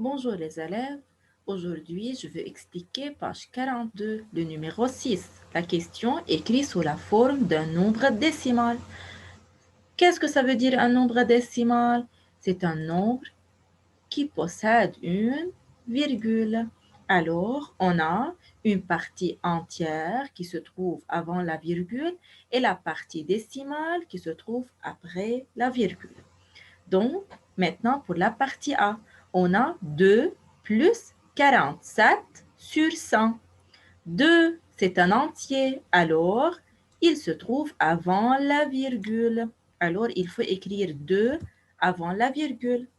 Bonjour les élèves. Aujourd'hui, je vais expliquer page 42, le numéro 6. La question écrite sous la forme d'un nombre décimal. Qu'est-ce que ça veut dire un nombre décimal? C'est un nombre qui possède une virgule. Alors, on a une partie entière qui se trouve avant la virgule et la partie décimale qui se trouve après la virgule. Donc, maintenant pour la partie A, on a 2 plus 47 sur 100. 2, c'est un entier, alors il se trouve avant la virgule. Alors, il faut écrire 2 avant la virgule.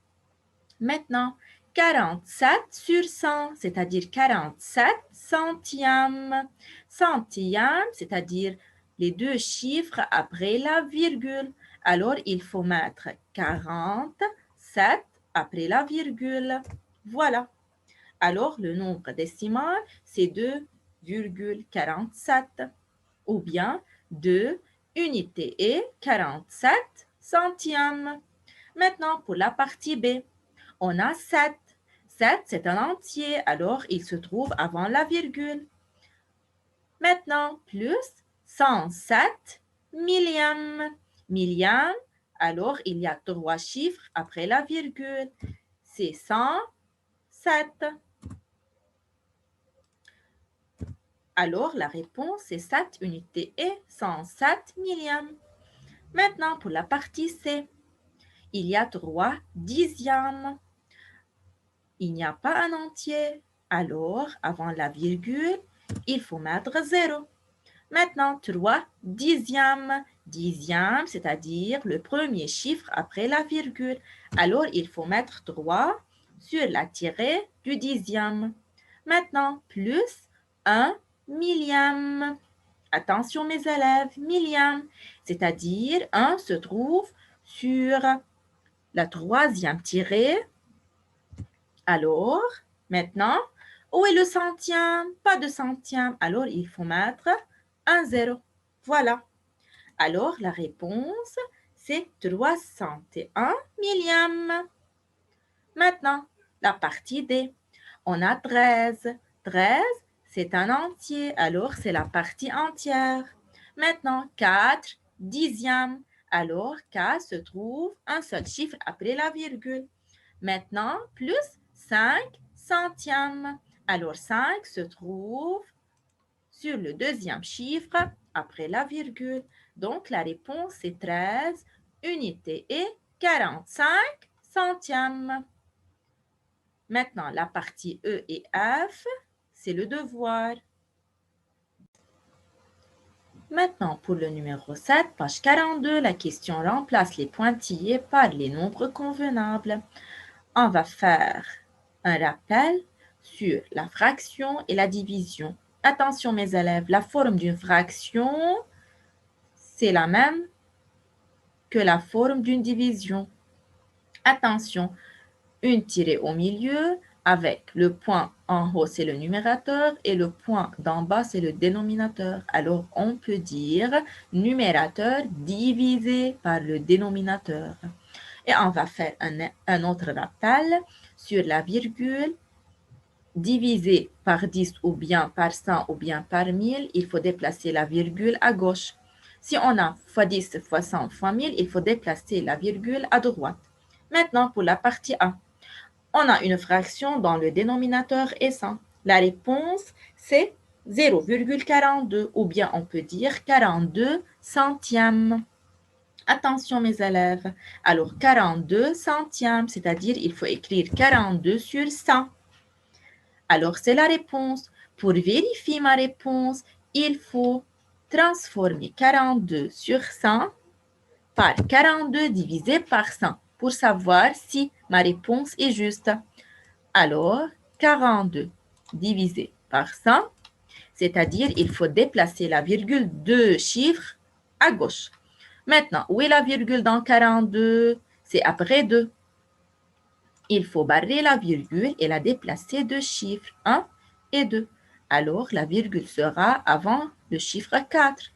Maintenant, 47 sur 100, c'est-à-dire 47 centièmes. Centièmes, c'est-à-dire les deux chiffres après la virgule. Alors, il faut mettre 47 après la virgule. Voilà. Alors, le nombre décimal, c'est 2,47 ou bien 2 unités et 47 centièmes. Maintenant, pour la partie B, on a 7. 7, c'est un entier, alors il se trouve avant la virgule. Maintenant, plus 107 millièmes. Millièmes, alors il y a 3 chiffres après la virgule. C'est 107. Alors, la réponse est 7 unités et 107 millièmes. Maintenant, pour la partie C, il y a 3 dixièmes. Il n'y a pas un entier, alors avant la virgule, il faut mettre 0. Maintenant, 3 dixièmes. Dixième, c'est-à-dire le premier chiffre après la virgule. Alors, il faut mettre 3 sur la tirée du dixième. Maintenant, plus 1 millième. Attention mes élèves, millième, c'est-à-dire 1 se trouve sur la troisième tirée. Alors, maintenant, où est le centième? Pas de centième. Alors, il faut mettre un 0. Voilà. Alors, la réponse, c'est 301 millièmes. Maintenant, la partie D. On a 13. 13, c'est un entier. Alors, c'est la partie entière. Maintenant, 4 dixièmes. Alors, K se trouve un seul chiffre après la virgule. Maintenant, plus 5 centièmes. Alors, 5 se trouve sur le deuxième chiffre après la virgule. Donc, la réponse est 13 unités et 45 centièmes. Maintenant, la partie E et F, c'est le devoir. Maintenant, pour le numéro 7, page 42, la question remplace les pointillés par les nombres convenables. On va faire un rappel sur la fraction et la division. Attention mes élèves, la forme d'une fraction, c'est la même que la forme d'une division. Attention, une tirée au milieu avec le point en haut, c'est le numérateur et le point d'en bas, c'est le dénominateur. Alors, on peut dire numérateur divisé par le dénominateur. Et on va faire un autre rappel sur la virgule. Divisé par 10 ou bien par 100 ou bien par 1000, il faut déplacer la virgule à gauche. Si on a fois 10 fois 100 fois 1000, il faut déplacer la virgule à droite. Maintenant, pour la partie A, on a une fraction dont le dénominateur est 100. La réponse, c'est 0,42 ou bien on peut dire 42 centièmes. Attention mes élèves. Alors 42 centièmes, c'est-à-dire il faut écrire 42 sur 100. Alors c'est la réponse. Pour vérifier ma réponse, il faut transformer 42 sur 100 par 42 divisé par 100 pour savoir si ma réponse est juste. Alors, 42 divisé par 100, c'est-à-dire il faut déplacer la virgule de chiffres à gauche. Maintenant, où est la virgule dans 42? C'est après 2. Il faut barrer la virgule et la déplacer de chiffres 1 et 2. Alors, la virgule sera avant le chiffre 4.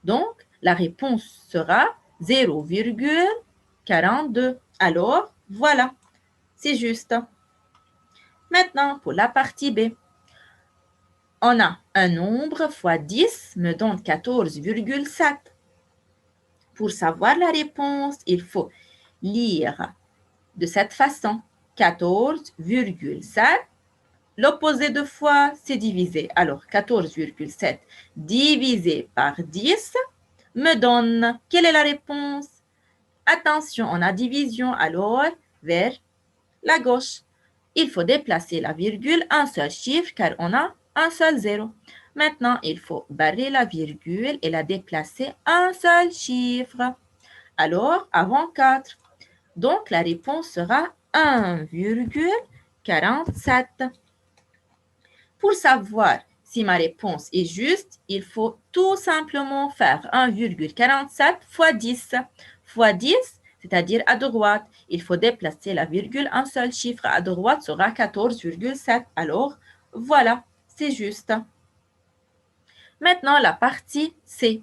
Donc, la réponse sera 0,42. Alors, voilà, c'est juste. Maintenant, pour la partie B, on a un nombre fois 10 me donne 14,7. Pour savoir la réponse, il faut lire de cette façon. 14,7. L'opposé de fois, c'est divisé. Alors, 14,7 divisé par 10 me donne, quelle est la réponse? Attention, on a division, alors vers la gauche. Il faut déplacer la virgule, un seul chiffre, car on a un seul zéro. Maintenant, il faut barrer la virgule et la déplacer un seul chiffre. Alors, avant 4. Donc, la réponse sera 1,47. Pour savoir si ma réponse est juste, il faut tout simplement faire 1,47 fois 10. Fois 10, c'est-à-dire à droite. Il faut déplacer la virgule, un seul chiffre à droite sera 14,7. Alors, voilà, c'est juste. Maintenant, la partie C.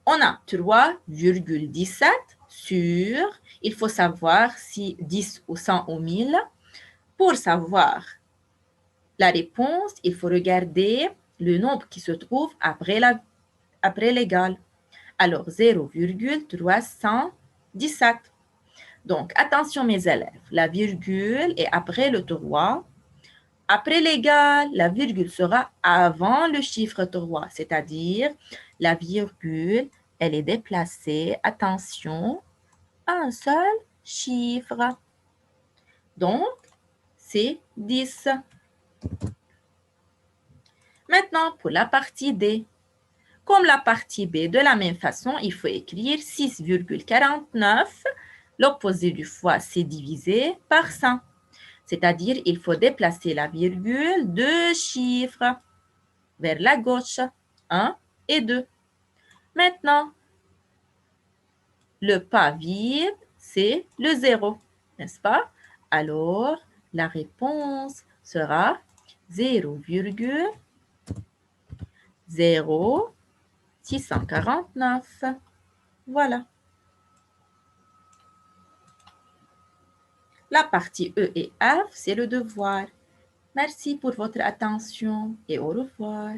On a 3,17 sur, il faut savoir si 10 ou 100 ou 1000. Pour savoir la réponse, il faut regarder le nombre qui se trouve après l'égal. Alors, 0,317. Donc, attention mes élèves, la virgule est après le 3. Après l'égal, la virgule sera avant le chiffre 3, c'est-à-dire la virgule, elle est déplacée, attention, à un seul chiffre. Donc, c'est 10. Maintenant, pour la partie D. Comme la partie B, de la même façon, il faut écrire 6,49. L'opposé du fois, c'est divisé par 100. C'est-à-dire, il faut déplacer la virgule deux chiffres vers la gauche, 1 et 2. Maintenant, le pas vide, c'est le 0, n'est-ce pas? Alors, la réponse sera 0,0649. Voilà. La partie E et F, c'est le devoir. Merci pour votre attention et au revoir.